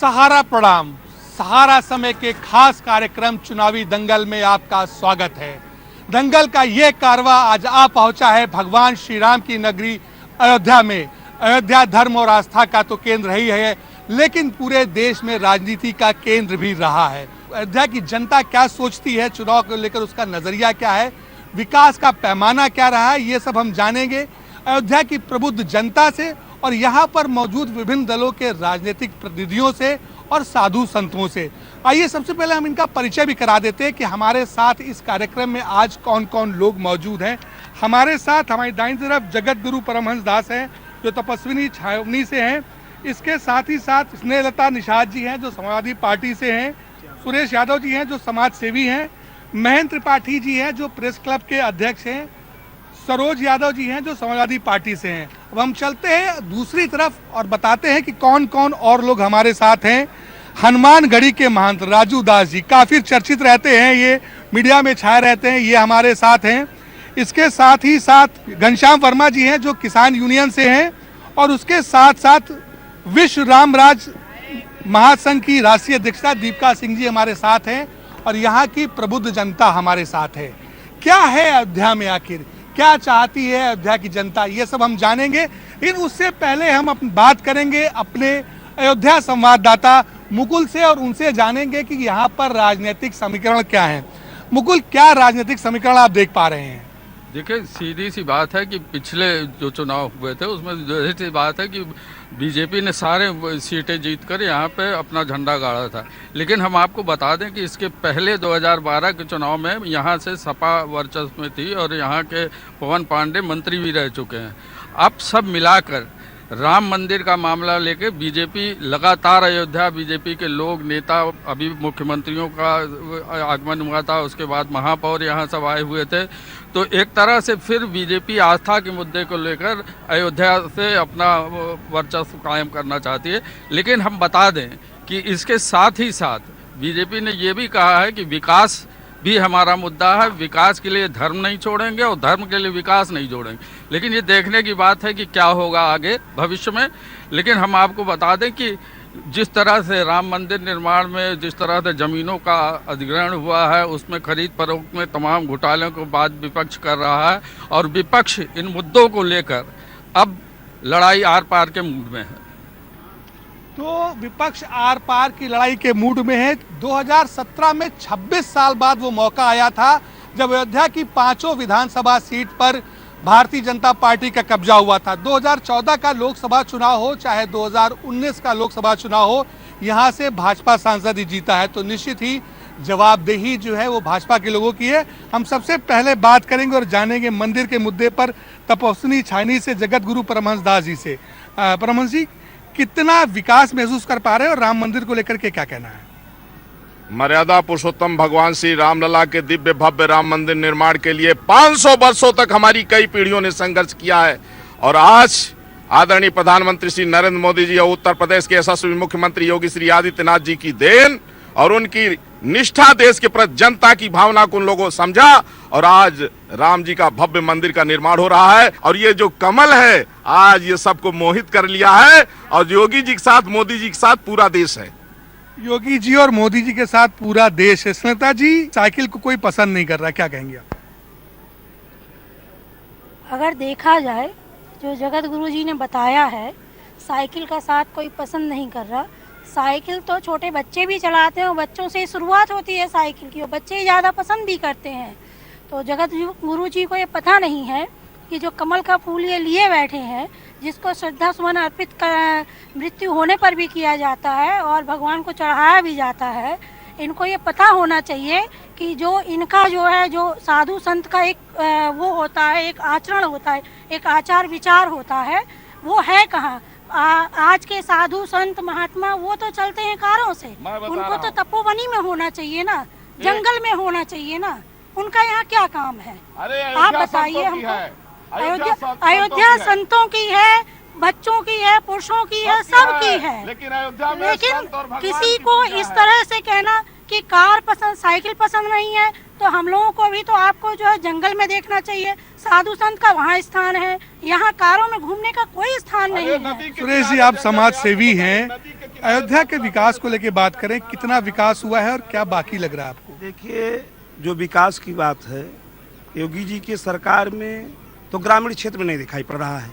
सहारा प्रणाम। सहारा समय के खास कार्यक्रम चुनावी दंगल में आपका स्वागत है। दंगल का ये कारवा आज आ पहुंचा है भगवान श्री राम की नगरी अयोध्या में। अयोध्या धर्म और आस्था का तो केंद्र ही है, लेकिन पूरे देश में राजनीति का केंद्र भी रहा है। अयोध्या की जनता क्या सोचती है चुनाव को लेकर, उसका नजरिया क्या है, विकास का पैमाना क्या रहा है, ये सब हम जानेंगे अयोध्या की प्रबुद्ध जनता से और यहाँ पर मौजूद विभिन्न दलों के राजनीतिक प्रतिनिधियों से और साधु संतों से। आइए सबसे पहले हम इनका परिचय भी करा देते हैं कि हमारे साथ इस कार्यक्रम में आज कौन कौन लोग मौजूद हैं। हमारे साथ हमारी दाईं तरफ जगत गुरु परमहंस दास हैं जो तपस्विनी छावनी से हैं। इसके साथ ही साथ स्नेहलता निषाद जी हैं जो समाजवादी पार्टी से हैं। सुरेश यादव जी हैं जो समाज सेवी हैं। महेंद्र त्रिपाठी जी हैं जो प्रेस क्लब के अध्यक्ष हैं। सरोज यादव जी हैं जो समाजवादी पार्टी से हैं। अब हम चलते हैं दूसरी तरफ और बताते हैं कि कौन कौन और लोग हमारे साथ हैं। हनुमानगढ़ी के महंत राजू दास जी काफी चर्चित रहते हैं, ये मीडिया में छाए रहते हैं, ये हमारे साथ हैं। इसके साथ ही साथ घनश्याम वर्मा जी हैं जो किसान यूनियन से हैं और उसके साथ साथ विश्व रामराज महासंघ की राष्ट्रीय अध्यक्षा दीपिका सिंह जी हमारे साथ हैं और यहाँ की प्रबुद्ध जनता हमारे साथ है। क्या है अयोध्या में, आखिर क्या चाहती है अयोध्या की जनता, ये सब हम जानेंगे। लेकिन उससे पहले हम बात करेंगे अपने अयोध्या संवाददाता मुकुल से और उनसे जानेंगे कि यहाँ पर राजनीतिक समीकरण क्या है। मुकुल, क्या राजनीतिक समीकरण आप देख पा रहे हैं? देखिए, सीधी सी बात है कि पिछले जो चुनाव हुए थे उसमें सीधी सी बात है कि बीजेपी ने सारे सीटें जीतकर यहाँ पे अपना झंडा गाड़ा था। लेकिन हम आपको बता दें कि इसके पहले 2012 के चुनाव में यहाँ से सपा वर्चस्व में थी और यहाँ के पवन पांडे मंत्री भी रह चुके हैं। अब सब मिलाकर राम मंदिर का मामला लेके बीजेपी लगातार अयोध्या, बीजेपी के लोग, नेता, अभी मुख्यमंत्रियों का आगमन हुआ था, उसके बाद महापौर यहाँ सब आए हुए थे, तो एक तरह से फिर बीजेपी आस्था के मुद्दे को लेकर अयोध्या से अपना वर्चस्व कायम करना चाहती है। लेकिन हम बता दें कि इसके साथ ही साथ बीजेपी ने ये भी कहा है कि विकास भी हमारा मुद्दा है, विकास के लिए धर्म नहीं छोड़ेंगे और धर्म के लिए विकास नहीं जोड़ेंगे। लेकिन ये देखने की बात है कि क्या होगा आगे भविष्य में। लेकिन हम आपको बता दें कि जिस तरह से राम मंदिर निर्माण में जिस तरह से ज़मीनों का अधिग्रहण हुआ है, उसमें खरीद फरोख्त में तमाम घोटालों को बाद विपक्ष कर रहा है और विपक्ष इन मुद्दों को लेकर अब लड़ाई आर पार के मूड में है। तो विपक्ष आर पार की लड़ाई के मूड में है। 2017 में 26 साल बाद वो मौका आया था जब अयोध्या की 5 विधानसभा सीट पर भारतीय जनता पार्टी का कब्जा हुआ था। 2014 का लोकसभा चुनाव हो चाहे 2019 का लोकसभा चुनाव हो, यहाँ से भाजपा सांसद ही जीता है, तो निश्चित ही जवाबदेही जो है वो भाजपा के लोगों की है। हम सबसे पहले बात करेंगे और जानेंगे मंदिर के मुद्दे पर तपस्विनी छावनी से जगत गुरु परमहंस दास जी से। परमहंस जी, कितना विकास महसूस कर पा रहे हैं और राम मंदिर को लेकर के क्या कहना है? मर्यादा पुरुषोत्तम भगवान श्री रामलला के दिव्य भव्य राम मंदिर निर्माण के लिए 500 वर्षों तक हमारी कई पीढ़ियों ने संघर्ष किया है और आज आदरणीय प्रधानमंत्री श्री नरेंद्र मोदी जी और उत्तर प्रदेश के यशस्वी मुख्यमंत्री योगी श्री आदित्यनाथ जी की देन और उनकी निष्ठा, देश के प्रति जनता की भावना को उन लोगों समझा और आज राम जी का भव्य मंदिर का निर्माण हो रहा है। और ये जो कमल है आज ये सबको मोहित कर लिया है और योगी जी के साथ, मोदी जी के साथ पूरा देश है। योगी जी और मोदी जी के साथ पूरा देश है। स्नेता जी, साइकिल को कोई पसंद नहीं कर रहा, क्या कहेंगे आप? अगर देखा जाए जो जगत गुरु जी ने बताया है, साइकिल का साथ कोई पसंद नहीं कर रहा। साइकिल तो छोटे बच्चे भी चलाते हैं और बच्चों से शुरुआत होती है साइकिल की और बच्चे ज़्यादा पसंद भी करते हैं। तो जगत गुरु जी को ये पता नहीं है कि जो कमल का फूल ये लिए बैठे हैं, जिसको श्रद्धा सुमन अर्पित कर मृत्यु होने पर भी किया जाता है और भगवान को चढ़ाया भी जाता है, इनको ये पता होना चाहिए कि जो इनका जो है, जो साधु संत का एक वो होता है, एक आचरण होता है, एक आचार विचार होता है, वो है कहाँ? आज के साधु संत महात्मा वो तो चलते हैं कारों से, उनको तो तपोवनी में होना चाहिए ना, जंगल में होना चाहिए ना, उनका यहाँ क्या काम है? आप बताइए हमको। अयोध्या संतों की है, बच्चों की है, पुरुषों की है, सबकी है। लेकिन किसी को इस तरह से कहना कि कार पसंद, साइकिल पसंद नहीं है, तो हम लोगों को भी तो आपको जो है जंगल में देखना चाहिए। साधु संत का वहाँ स्थान है, यहाँ कारों में घूमने का कोई स्थान नहीं है। सुरेश जी, आप समाज सेवी हैं, अयोध्या के विकास को लेकर बात करें, कितना विकास हुआ है और क्या बाकी लग रहा है आपको? देखिए, जो विकास की बात है, योगी जी की सरकार में तो ग्रामीण क्षेत्र में नहीं दिखाई पड़ रहा है।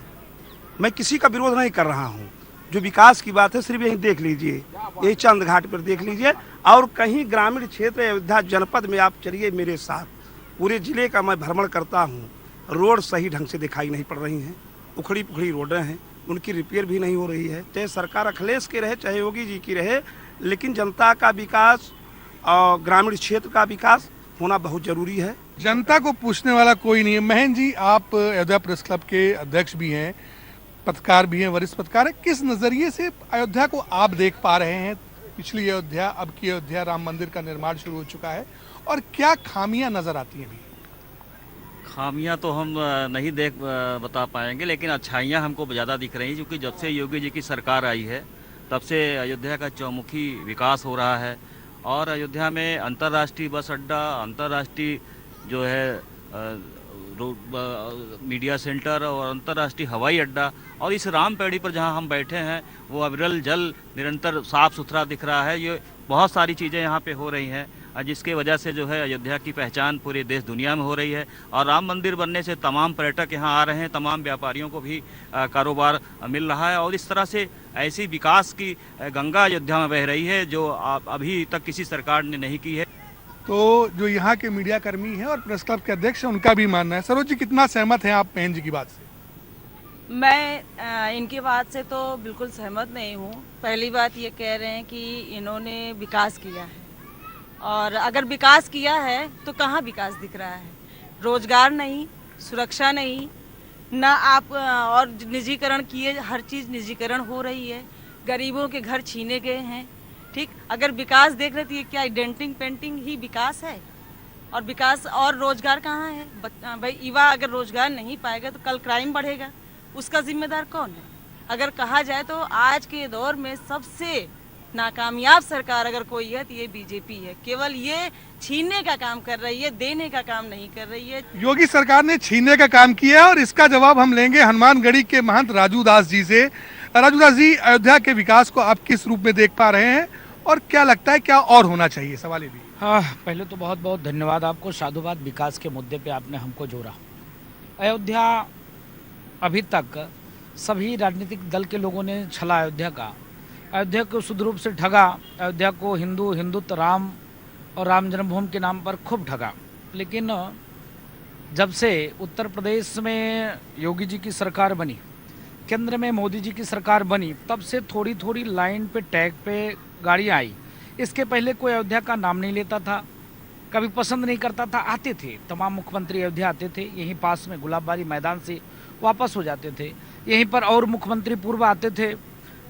मैं किसी का विरोध नहीं कर रहा हूँ। जो विकास की बात है सिर्फ यहीं देख लीजिए, यही चंद घाट पर देख लीजिए, और कहीं ग्रामीण क्षेत्र अयोध्या जनपद में आप चलिए मेरे साथ, पूरे जिले का मैं भ्रमण करता हूँ, रोड सही ढंग से दिखाई नहीं पड़ रही हैं, उखड़ी पुखड़ी रोडें हैं, उनकी रिपेयर भी नहीं हो रही है। चाहे सरकार अखिलेश की रहे चाहे योगी जी की रहे, लेकिन जनता का विकास और ग्रामीण क्षेत्र का विकास होना बहुत जरूरी है। जनता को पूछने वाला कोई नहीं है। महेंद्र जी, आप अयोध्या प्रेस क्लब के अध्यक्ष भी हैं, पत्रकार भी हैं, वरिष्ठ पत्रकार हैं, किस नजरिए से अयोध्या को आप देख पा रहे हैं? पिछली अयोध्या, अब की अयोध्या, राम मंदिर का निर्माण शुरू हो चुका है, और क्या खामियां नजर आती हैं अभी? खामियां तो हम नहीं बता पाएंगे, लेकिन अच्छाइयां हमको ज़्यादा दिख रही हैं, क्योंकि जब से योगी जी की सरकार आई है तब से अयोध्या का चौमुखी विकास हो रहा है। और अयोध्या में अंतर्राष्ट्रीय बस अड्डा, अंतर्राष्ट्रीय जो है मीडिया सेंटर और अंतर्राष्ट्रीय हवाई अड्डा, और इस रामपेड़ी पर जहां हम बैठे हैं वो अविरल जल निरंतर साफ सुथरा दिख रहा है। ये बहुत सारी चीज़ें यहाँ पे हो रही हैं, जिसके वजह से जो है अयोध्या की पहचान पूरे देश दुनिया में हो रही है। और राम मंदिर बनने से तमाम पर्यटक यहाँ आ रहे हैं, तमाम व्यापारियों को भी कारोबार मिल रहा है, और इस तरह से ऐसी विकास की गंगा अयोध्या में बह रही है जो अभी तक किसी सरकार ने नहीं की है। तो जो यहाँ के मीडिया कर्मी हैं और प्रेस क्लब के अध्यक्ष हैं, उनका भी मानना है। सरोज जी, कितना सहमत हैं आप महेंद्र जी की बात से? मैं इनकी बात से तो बिल्कुल सहमत नहीं हूँ। पहली बात ये कह रहे हैं कि इन्होंने विकास किया है, और अगर विकास किया है तो कहाँ विकास दिख रहा है? रोजगार नहीं, सुरक्षा नहीं, ना आप और निजीकरण किए, हर चीज़ निजीकरण हो रही है, गरीबों के घर छीने गए हैं। ठीक, अगर विकास देख रहे तो ये क्या डेंटिंग पेंटिंग ही विकास है? और विकास और रोजगार कहाँ है? भाई, युवा अगर रोजगार नहीं पाएगा तो कल क्राइम बढ़ेगा, उसका जिम्मेदार कौन है? अगर कहा जाए तो आज के दौर में सबसे नाकामयाब सरकार अगर कोई है तो ये बीजेपी है। केवल ये छीनने का काम कर रही है, देने का काम नहीं कर रही है। योगी सरकार ने छीनने का काम किया, और इसका जवाब हम लेंगे हनुमानगढ़ी के महंत राजू दास जी से। राजू दास जी, अयोध्या के विकास को आप किस रूप में देख पा रहे हैं, और क्या लगता है क्या और होना चाहिए? सवाल ये भी। हाँ, पहले तो बहुत बहुत धन्यवाद आपको, साधुवाद। विकास के मुद्दे पे आपने हमको जोड़ा। अयोध्या अभी तक सभी राजनीतिक दल के लोगों ने छला अयोध्या का, अयोध्या को शुद्ध रूप से ठगा, अयोध्या को हिंदुत्व, राम और राम जन्मभूमि के नाम पर खूब ठगा। लेकिन जब से उत्तर प्रदेश में योगी जी की सरकार बनी, केंद्र में मोदी जी की सरकार बनी, तब से थोड़ी थोड़ी लाइन पे, टैग पे गाड़ियाँ आई। इसके पहले कोई अयोध्या का नाम नहीं लेता था, कभी पसंद नहीं करता था। आते थे तमाम मुख्यमंत्री, अयोध्या आते थे, यहीं पास में गुलाबबारी मैदान से वापस हो जाते थे। यहीं पर और मुख्यमंत्री पूर्व आते थे,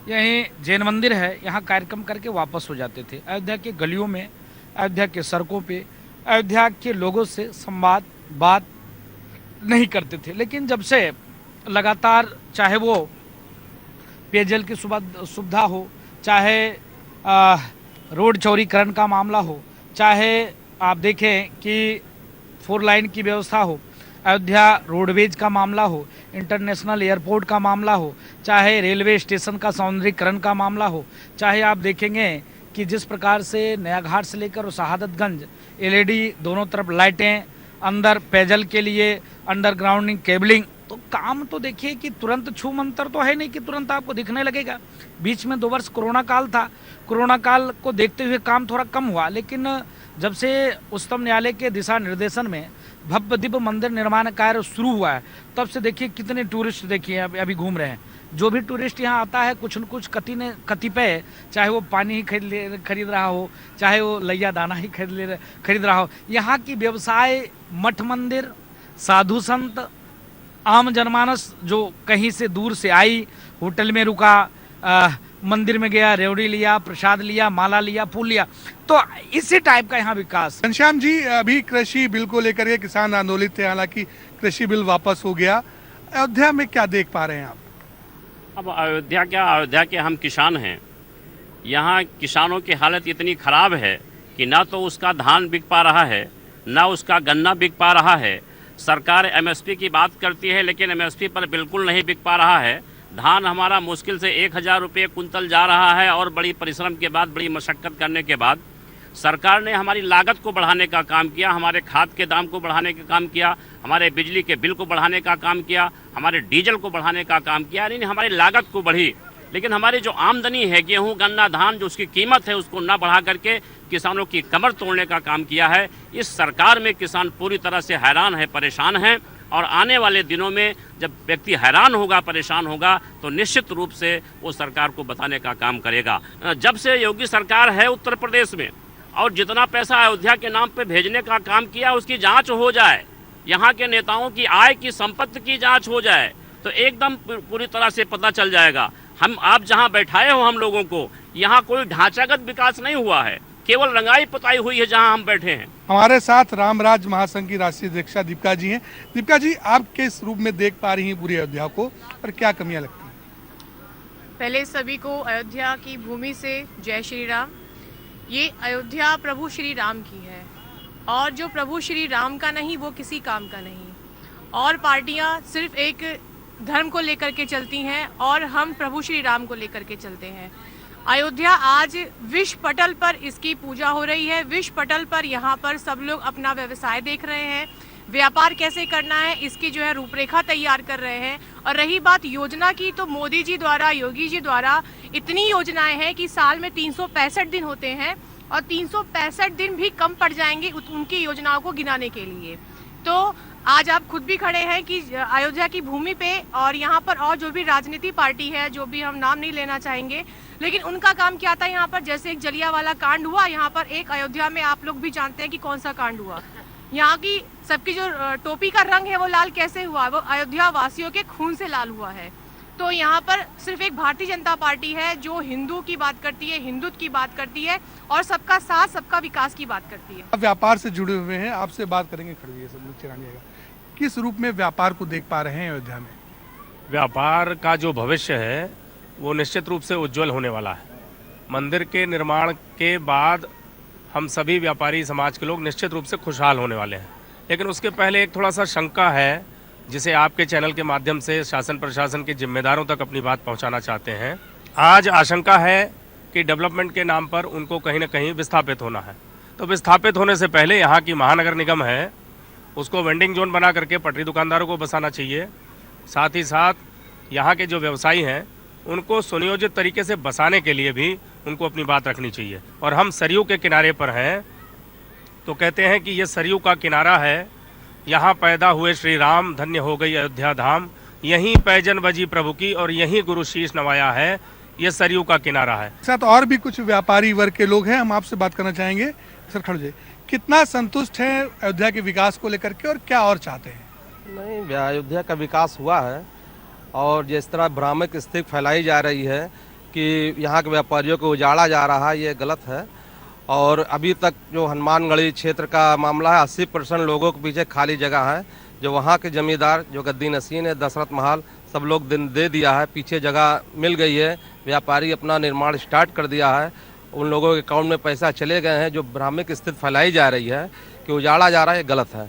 यहीं जैन मंदिर है, यहाँ कार्यक्रम करके वापस हो जाते थे। अयोध्या के गलियों में, अयोध्या के सड़कों पे, अयोध्या के लोगों से संवाद बात नहीं करते थे। लेकिन जब से लगातार, चाहे वो पेयजल की सुविधा हो, चाहे रोड चौड़ीकरण का मामला हो, चाहे आप देखें कि 4 लाइन की व्यवस्था हो, अयोध्या रोडवेज का मामला हो, इंटरनेशनल एयरपोर्ट का मामला हो, चाहे रेलवे स्टेशन का सौंदर्यीकरण का मामला हो, चाहे आप देखेंगे कि जिस प्रकार से नया घाट से लेकर शहादतगंज LED दोनों तरफ लाइटें, अंदर पेयजल के लिए अंडरग्राउंडिंग केबलिंग, तो काम तो देखिए कि तुरंत छू मंतर तो है नहीं कि तुरंत आपको दिखने लगेगा। बीच में 2 वर्ष कोरोना काल था, कोरोना काल को देखते हुए काम थोड़ा कम हुआ। लेकिन जब से उच्चतम न्यायालय के दिशा निर्देशन में भव्य दिव्य मंदिर निर्माण कार्य शुरू हुआ है, तब से देखिए कितने टूरिस्ट देखिए अभी घूम रहे हैं। जो भी टूरिस्ट यहाँ आता है, कुछ न कुछ कतिपय, चाहे वो पानी ही खरीद रहा हो, चाहे वो लैया दाना ही खरीद रहा हो, यहाँ की व्यवसाय, मठ मंदिर, साधु संत, आम जनमानस जो कहीं से दूर से आई, होटल में रुका, मंदिर में गया, रेवड़ी लिया, प्रसाद लिया, माला लिया, फूल लिया, तो इसी टाइप का यहाँ विकास। घनश्याम जी, अभी कृषि बिल को लेकर के किसान आंदोलित थे, हालांकि कृषि बिल वापस हो गया। अयोध्या में क्या देख पा रहे हैं आप? अब अयोध्या क्या, अयोध्या के हम किसान हैं। यहाँ किसानों की हालत इतनी खराब है कि ना तो उसका धान बिक पा रहा है, ना उसका गन्ना बिक पा रहा है। सरकार एमएसपी की बात करती है लेकिन एमएसपी पर बिल्कुल नहीं बिक पा रहा है। धान हमारा मुश्किल से 1000 रुपये कुंतल जा रहा है और बड़ी परिश्रम के बाद, बड़ी मशक्क़त करने के बाद सरकार ने हमारी लागत को बढ़ाने का काम किया, हमारे खाद के दाम को बढ़ाने का काम किया, हमारे बिजली के बिल को बढ़ाने का काम किया, हमारे डीजल को बढ़ाने का काम किया, यानी हमारी लागत को बढ़ी। लेकिन हमारी जो आमदनी है, गेहूं, गन्ना, धान, जो उसकी कीमत है उसको ना बढ़ा करके किसानों की कमर तोड़ने का काम किया है। इस सरकार में किसान पूरी तरह से हैरान है, परेशान हैं और आने वाले दिनों में जब व्यक्ति हैरान होगा, परेशान होगा तो निश्चित रूप से वो सरकार को बताने का काम करेगा। जब से योगी सरकार है उत्तर प्रदेश में और जितना पैसा अयोध्या के नाम पे भेजने का काम किया उसकी जांच हो जाए, यहाँ के नेताओं की आय की संपत्ति की जांच हो जाए तो एकदम पूरी तरह से पता चल जाएगा। आप जहाँ बैठाए हो हम लोगों को, यहाँ कोई ढांचागत विकास नहीं हुआ है, केवल रंगाई पुताई हुई है जहाँ हम बैठे हैं। हमारे साथ रामराज महासंघ की राष्ट्रीय अध्यक्षा दीपिका जी हैं। दीपिका जी, आप किस रूप में देख पा रही हैं पूरी अयोध्या को और क्या कमियां लगती हैं? पहले सभी को अयोध्या की भूमि से जय श्री राम। ये अयोध्या प्रभु श्री राम की है और जो प्रभु श्री राम का नहीं वो किसी काम का नहीं। और पार्टियां सिर्फ एक धर्म को लेकर के चलती हैं और हम प्रभु श्री राम को लेकर के चलते हैं। अयोध्या आज विश्व पटल पर इसकी पूजा हो रही है। विश्व पटल पर यहाँ पर सब लोग अपना व्यवसाय देख रहे हैं, व्यापार कैसे करना है इसकी जो है रूपरेखा तैयार कर रहे हैं। और रही बात योजना की, तो मोदी जी द्वारा, योगी जी द्वारा इतनी योजनाएं हैं कि साल में 365 दिन होते हैं और 365 दिन भी कम पड़ जाएंगे उनकी योजनाओं को गिनाने के लिए। तो आज आप खुद भी खड़े हैं कि अयोध्या की भूमि पे और यहाँ पर और जो भी राजनीति पार्टी है, जो भी हम नाम नहीं लेना चाहेंगे, लेकिन उनका काम क्या था यहाँ पर। जैसे एक जलियांवाला कांड हुआ यहाँ पर, एक अयोध्या में आप लोग भी जानते हैं कि कौन सा कांड हुआ। यहाँ की सबकी जो टोपी का रंग है वो लाल कैसे हुआ, वो अयोध्या वासियों के खून से लाल हुआ है। तो यहाँ पर सिर्फ एक भारतीय जनता पार्टी है जो हिंदू की बात करती है, हिंदुत्व की बात करती है और सबका साथ, सबका विकास की बात करती है। आप व्यापार से जुड़े हुए हैं, आपसे बात करेंगे। खड़िए सब नीचे आइएगा। किस रूप में व्यापार को देख पा रहे हैं अयोध्या में? व्यापार का जो भविष्य है वो निश्चित रूप से उज्जवल होने वाला है। मंदिर के निर्माण के बाद हम सभी व्यापारी समाज के लोग निश्चित रूप से खुशहाल होने वाले हैं। लेकिन उसके पहले एक थोड़ा सा शंका है जिसे आपके चैनल के माध्यम से शासन प्रशासन के जिम्मेदारों तक अपनी बात पहुंचाना चाहते हैं। आज आशंका है कि डेवलपमेंट के नाम पर उनको कहीं ना कहीं विस्थापित होना है। तो विस्थापित होने से पहले यहाँ की महानगर निगम है उसको वेंडिंग जोन बना करके पटरी दुकानदारों को बसाना चाहिए। साथ ही साथ यहाँ के जो व्यवसायी हैं उनको सुनियोजित तरीके से बसाने के लिए भी उनको अपनी बात रखनी चाहिए। और हम सरयू के किनारे पर हैं तो कहते हैं कि ये सरयू का किनारा है, यहाँ पैदा हुए श्री राम, धन्य हो गई अयोध्या धाम, यहीं पैजन बजी प्रभु की और यहीं गुरु शीश नवाया है, ये सरयू का किनारा है। साथ और भी कुछ व्यापारी वर्ग के लोग हैं, हम आपसे बात करना चाहेंगे। सर खड़े, कितना संतुष्ट हैं अयोध्या के विकास को लेकर के और क्या और चाहते हैं? नहीं, अयोध्या का विकास हुआ है और जिस तरह भ्रामक स्थिति फैलाई जा रही है कि यहाँ के व्यापारियों को उजाड़ा जा रहा है, ये गलत है। और अभी तक जो हनुमानगढ़ी क्षेत्र का मामला है, 80% लोगों के पीछे खाली जगह है। जो वहाँ के जमींदार जो गद्दी नसीन है, दशरथ महल, सब लोग दिन दे दिया है, पीछे जगह मिल गई है, व्यापारी अपना निर्माण स्टार्ट कर दिया है, उन लोगों के अकाउंट में पैसा चले गए हैं। जो भ्रामक स्थिति फैलाई जा रही है कि उजाड़ा जा रहा है, ये गलत है।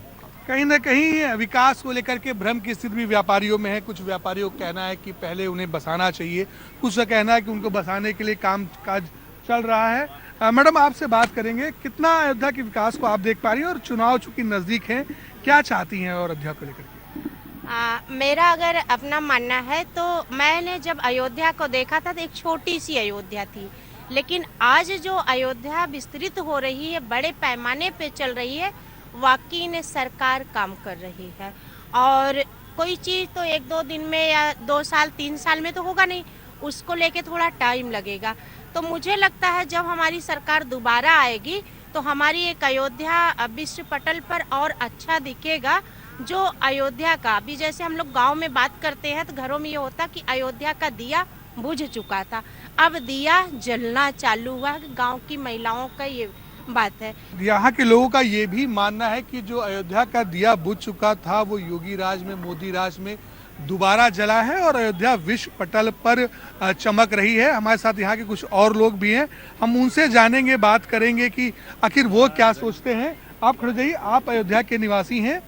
कहीं ना कहीं विकास को लेकर के भ्रम की स्थिति भी व्यापारियों में है। कुछ व्यापारियों का कहना है कि पहले उन्हें बसाना चाहिए, कुछ का कहना है कि उनको बसाने के लिए काम काज चल रहा है। मैडम, आपसे बात करेंगे, कितना अयोध्या के विकास को आप देख पा रही हैं और चुनाव चूंकि नज़दीक हैं, क्या चाहती हैं और अयोध्या को लेकर के? मेरा अगर अपना मानना है तो मैंने जब अयोध्या को देखा था तो एक छोटी सी अयोध्या थी, लेकिन आज जो अयोध्या विस्तृत हो रही है, बड़े पैमाने पे चल रही है, वाकई में सरकार काम कर रही है। और कोई चीज़ तो 1-2 दिन में या 2 साल 3 साल में तो होगा नहीं, उसको लेके थोड़ा टाइम लगेगा। तो मुझे लगता है जब हमारी सरकार दोबारा आएगी तो हमारी एक अयोध्या विश्व पटल पर और अच्छा दिखेगा। जो अयोध्या का अभी जैसे हम लोग गांव में बात करते हैं तो घरों में ये होता कि अयोध्या का दिया बुझ चुका था, अब दिया जलना चालू हुआ। गांव की महिलाओं का ये बात है। यहाँ के लोगों का ये भी मानना है कि जो अयोध्या का दिया बुझ चुका था वो योगी राज में, मोदी राज में दोबारा जला है और अयोध्या विश्व पटल पर चमक रही है। हमारे साथ यहाँ के कुछ और लोग भी हैं, हम उनसे जानेंगे, बात करेंगे कि आखिर वो क्या सोचते हैं। आप खड़े जाइए, आप अयोध्या के निवासी हैं,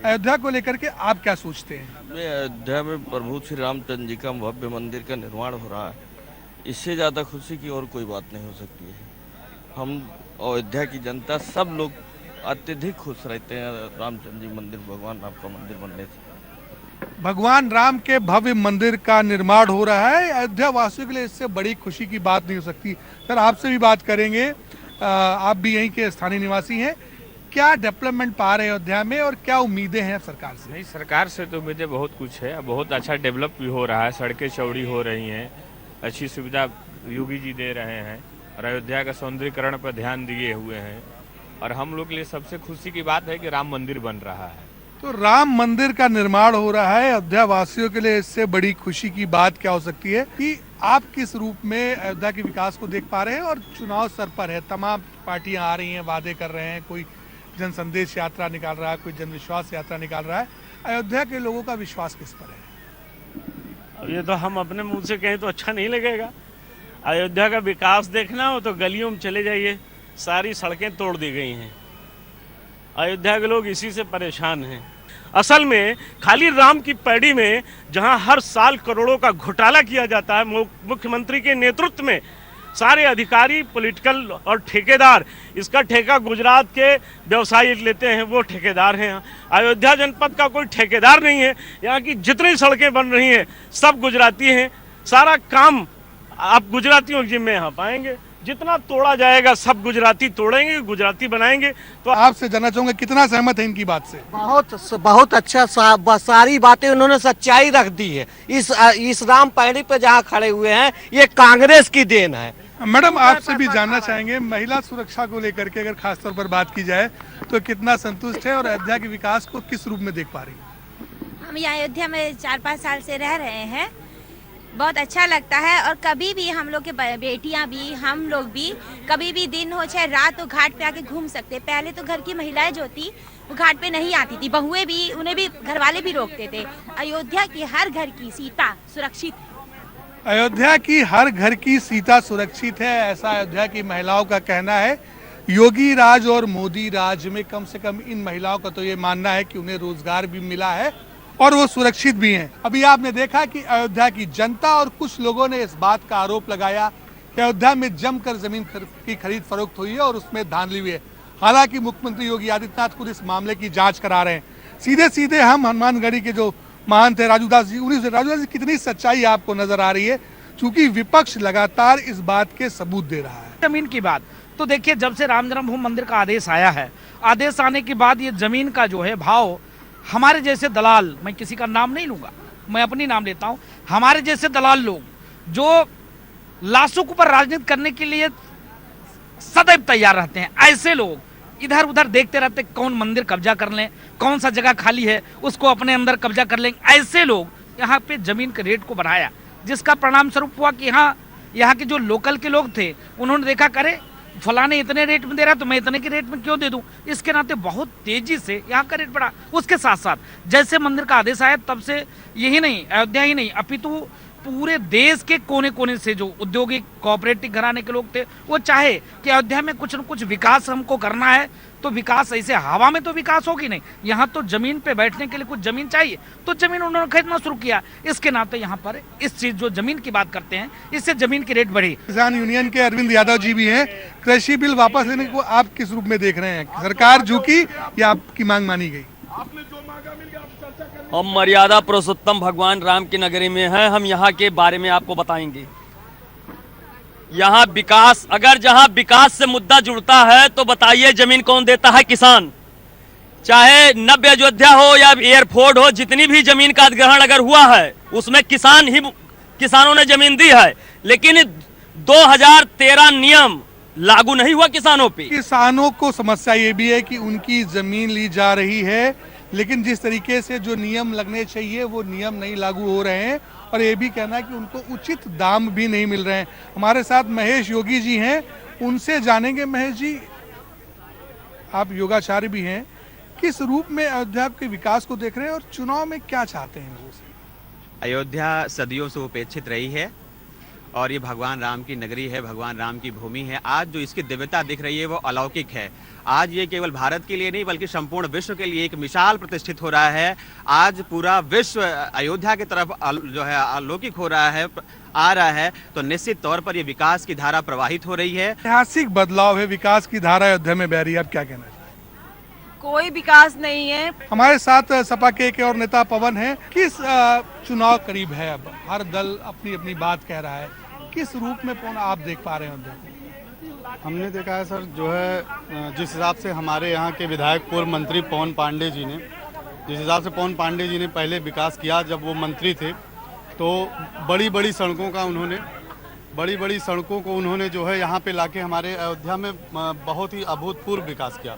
अयोध्या को लेकर के आप क्या सोचते हैं? अयोध्या में प्रभु श्री रामचंद्र जी का भव्य मंदिर का निर्माण हो रहा है, इससे ज़्यादा खुशी की और कोई बात नहीं हो सकती है। हम अयोध्या की जनता सब लोग अत्यधिक खुश रहते हैं रामचंद्र जी मंदिर, भगवान राम का मंदिर बनने से। भगवान राम के भव्य मंदिर का निर्माण हो रहा है, अयोध्या वासियों के लिए इससे बड़ी खुशी की बात नहीं हो सकती। सर, आपसे भी बात करेंगे, आप भी यहीं के स्थानीय निवासी हैं, क्या डेवलपमेंट पा रहे हैं अयोध्या में और क्या उम्मीदें हैं सरकार से? नहीं, सरकार से तो उम्मीदें बहुत कुछ है, बहुत अच्छा डेवलप भी हो रहा है, सड़कें चौड़ी हो रही हैं, अच्छी सुविधा योगी जी दे रहे हैं और अयोध्या का सौंदर्यीकरण पर ध्यान दिए हुए हैं। और हम लोग के लिए सबसे खुशी की बात है कि राम मंदिर बन रहा है। तो राम मंदिर का निर्माण हो रहा है, अयोध्या वासियों के लिए इससे बड़ी खुशी की बात क्या हो सकती है कि आप किस रूप में अयोध्या के विकास को देख पा रहे हैं? और चुनाव सर पर है, तमाम पार्टियां आ रही हैं, वादे कर रहे हैं, कोई जन संदेश यात्रा निकाल रहा है, कोई जन विश्वास यात्रा निकाल रहा है, अयोध्या के लोगों का विश्वास किस पर है? ये तो हम अपने मुंह से कहें तो अच्छा नहीं लगेगा। अयोध्या का विकास देखना हो तो गलियों में चले जाइए, सारी सड़कें तोड़ दी गई हैं। अयोध्या के लोग इसी से परेशान हैं। असल में खाली राम की पैड़ी में जहां हर साल करोड़ों का घोटाला किया जाता है, मुख्यमंत्री के नेतृत्व में सारे अधिकारी, पॉलिटिकल और ठेकेदार, इसका ठेका गुजरात के व्यवसायी लेते हैं, वो ठेकेदार हैं। अयोध्या जनपद का कोई ठेकेदार नहीं है, यहाँ की जितनी सड़कें बन रही हैं सब गुजराती हैं, सारा काम आप गुजरातियों के जिम्मे यहाँ पाएंगे। जितना तोड़ा जाएगा सब गुजराती तोड़ेंगे, गुजराती बनाएंगे। तो आपसे जानना चाहूंगा कितना सहमत है इनकी बात से? बहुत अच्छा, सारी बातें उन्होंने सच्चाई रख दी है। इस राम पैड़ी पे जहाँ खड़े हुए हैं ये कांग्रेस की देन है। मैडम, आपसे भी जानना चाहेंगे, महिला सुरक्षा को लेकर के अगर खास तौर पर बात की जाए तो कितना संतुष्ट है और अयोध्या के विकास को किस रूप में देख पा रही है? हम यहाँ अयोध्या में 4-5 साल से रह रहे हैं, बहुत अच्छा लगता है। और कभी भी हम लोग के बेटियां भी, हम लोग भी, कभी भी दिन हो चाहे रात हो, घाट पे आके घूम सकते। पहले तो घर की महिलाएं जो थी वो घाट पे नहीं आती थी, बहुएं भी, उन्हें भी घर वाले भी रोकते थे। अयोध्या की हर घर की सीता सुरक्षित है। अयोध्या की हर घर की सीता सुरक्षित है, ऐसा अयोध्या की महिलाओं का कहना है। योगी राज और मोदी राज में कम से कम इन महिलाओं का तो ये मानना है कि उन्हें रोजगार भी मिला है और वो सुरक्षित भी हैं। अभी आपने देखा कि अयोध्या की जनता और कुछ लोगों ने इस बात का आरोप लगाया कि अयोध्या में जमकर जमीन की खरीद फरोख्त हुई है और उसमें धांधली हुई है। हालांकि मुख्यमंत्री योगी आदित्यनाथ खुद इस मामले की जांच करा रहे हैं। सीधे सीधे हम हनुमानगढ़ी के जो महान थे राजूदास जी, उन्हीं से राजूदास जी कितनी सच्चाई आपको नजर आ रही है, क्योंकि विपक्ष लगातार इस बात के सबूत दे रहा है? जमीन की बात तो देखिए, जब से राम जन्मभूमि मंदिर का आदेश आया है, आदेश आने के बाद ये जमीन का जो है भाव, हमारे जैसे दलाल, मैं किसी का नाम नहीं लूंगा, मैं अपनी नाम लेता हूं, हमारे जैसे दलाल लोग जो लाशों के ऊपर राजनीति करने के लिए सदैव तैयार रहते हैं, ऐसे लोग इधर उधर देखते रहते कौन मंदिर कब्जा कर लें, कौन सा जगह खाली है उसको अपने अंदर कब्जा कर लेंगे। ऐसे लोग यहाँ पे जमीन के रेट को बढ़ाया, जिसका परिणाम स्वरूप हुआ कि यहाँ के जो लोकल के लोग थे उन्होंने देखा, करे फलाने इतने रेट में दे रहा तो मैं इतने के रेट में क्यों दे दूं। इसके नाते बहुत तेजी से यहाँ का रेट बढ़ा। उसके साथ साथ जैसे मंदिर का आदेश आया तब से यही नहीं, अयोध्या ही नहीं, अपितु पूरे देश के कोने कोने से जो औद्योगिक कोऑपरेटिव घराने के लोग थे, वो चाहे कि अयोध्या में कुछ न कुछ विकास हमको करना है, तो विकास ऐसे हवा में तो विकास होगी नहीं, यहाँ तो जमीन पे बैठने के लिए कुछ जमीन चाहिए, तो जमीन उन्होंने खरीदना शुरू किया। इसके नाते यहाँ पर इस चीज जो जमीन की बात करते हैं, इससे जमीन की रेट बढ़ी। किसान यूनियन के अरविंद यादव जी भी हैं। कृषि बिल वापस लेने को आप किस रूप में देख रहे हैं? सरकार झुकी या आपकी मांग मानी गई? हम मर्यादा पुरुषोत्तम भगवान राम की नगरी में हैं, हम यहाँ के बारे में आपको बताएंगे। यहाँ विकास, अगर जहाँ विकास से मुद्दा जुड़ता है तो बताइए जमीन कौन देता है? किसान। चाहे नव्य अयोध्या हो या एयरपोर्ट हो, जितनी भी जमीन का अधिग्रहण अगर हुआ है उसमें किसानों ने जमीन दी है, लेकिन 2013 नियम लागू नहीं हुआ किसानों पे। किसानों को समस्या ये भी है कि उनकी जमीन ली जा रही है, लेकिन जिस तरीके से जो नियम लगने चाहिए वो नियम नहीं लागू हो रहे हैं, और ये भी कहना है कि उनको उचित दाम भी नहीं मिल रहे हैं। हमारे साथ महेश योगी जी हैं, उनसे जानेंगे। महेश जी, आप योगाचार्य भी हैं, किस रूप में अयोध्या के विकास को देख रहे हैं और चुनाव में क्या चाहते हैं लोगों से? अयोध्या सदियों से उपेक्षित रही है और ये भगवान राम की नगरी है, भगवान राम की भूमि है। आज जो इसकी दिव्यता दिख रही है वो अलौकिक है। आज ये केवल भारत के लिए नहीं बल्कि संपूर्ण विश्व के लिए एक मिसाल प्रतिष्ठित हो रहा है। आज पूरा विश्व अयोध्या की तरफ जो है अलौकिक हो रहा है, आ रहा है, तो निश्चित तौर पर ये विकास की धारा प्रवाहित हो रही है। ऐतिहासिक बदलाव है, विकास की धारा अयोध्या में बह रही है, आप क्या कहना? कोई विकास नहीं है। हमारे साथ सपा के एक और नेता पवन है। किस चुनाव करीब है, अब हर दल अपनी अपनी बात कह रहा है, किस रूप में पवन आप देख पा रहे हैं? हमने देखा है सर, जो है जिस हिसाब से हमारे यहाँ के विधायक पूर्व मंत्री पवन पांडे जी ने, जिस हिसाब से पवन पांडे जी ने पहले विकास किया जब वो मंत्री थे, तो बड़ी बड़ी सड़कों को उन्होंने जो है यहाँ पे लाके हमारे अयोध्या में बहुत ही अभूतपूर्व विकास किया।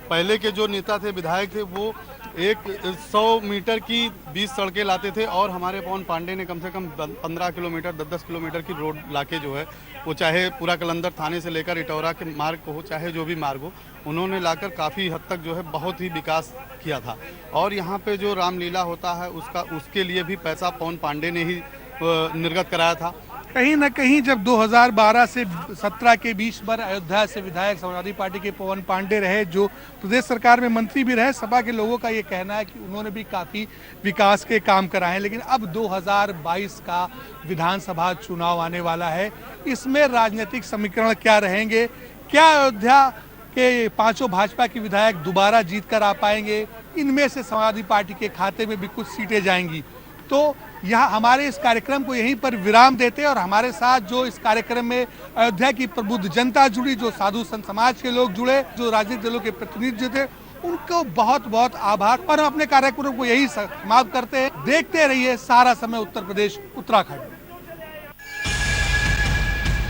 पहले के जो नेता थे, विधायक थे, वो 100 मीटर की 20 सड़कें लाते थे और हमारे पवन पांडे ने कम से कम 15 किलोमीटर 10-10 किलोमीटर की रोड लाके जो है वो चाहे पूरा कलंदर थाने से लेकर इटौरा के मार्ग को हो, चाहे जो भी मार्ग हो, उन्होंने लाकर काफ़ी हद तक जो है बहुत ही विकास किया था। और यहाँ पे जो रामलीला होता है उसके लिए भी पैसा पवन पांडे ने ही निर्गत कराया था। कहीं न कहीं जब 2012 से 17 के बीच बार अयोध्या से विधायक समाजवादी पार्टी के पवन पांडे रहे, जो प्रदेश सरकार में मंत्री भी रहे, सपा के लोगों का ये कहना है कि उन्होंने भी काफ़ी विकास के काम कराए हैं। लेकिन अब 2022 का विधानसभा चुनाव आने वाला है, इसमें राजनीतिक समीकरण क्या रहेंगे? क्या अयोध्या के पांचों भाजपा के विधायक दोबारा जीत कर आ पाएंगे? इनमें से समाजवादी पार्टी के खाते में भी कुछ सीटें जाएंगी। तो यहाँ हमारे इस कार्यक्रम को यहीं पर विराम देते हैं और हमारे साथ जो इस कार्यक्रम में अयोध्या की प्रबुद्ध जनता जुड़ी, जो साधु संत समाज के लोग जुड़े, जो राजनीतिक दलों के प्रतिनिधि थे, उनको बहुत बहुत आभार। और हम अपने कार्यक्रम को यही समाप्त करते हैं। देखते रहिए सहारा समय उत्तर प्रदेश उत्तराखंड।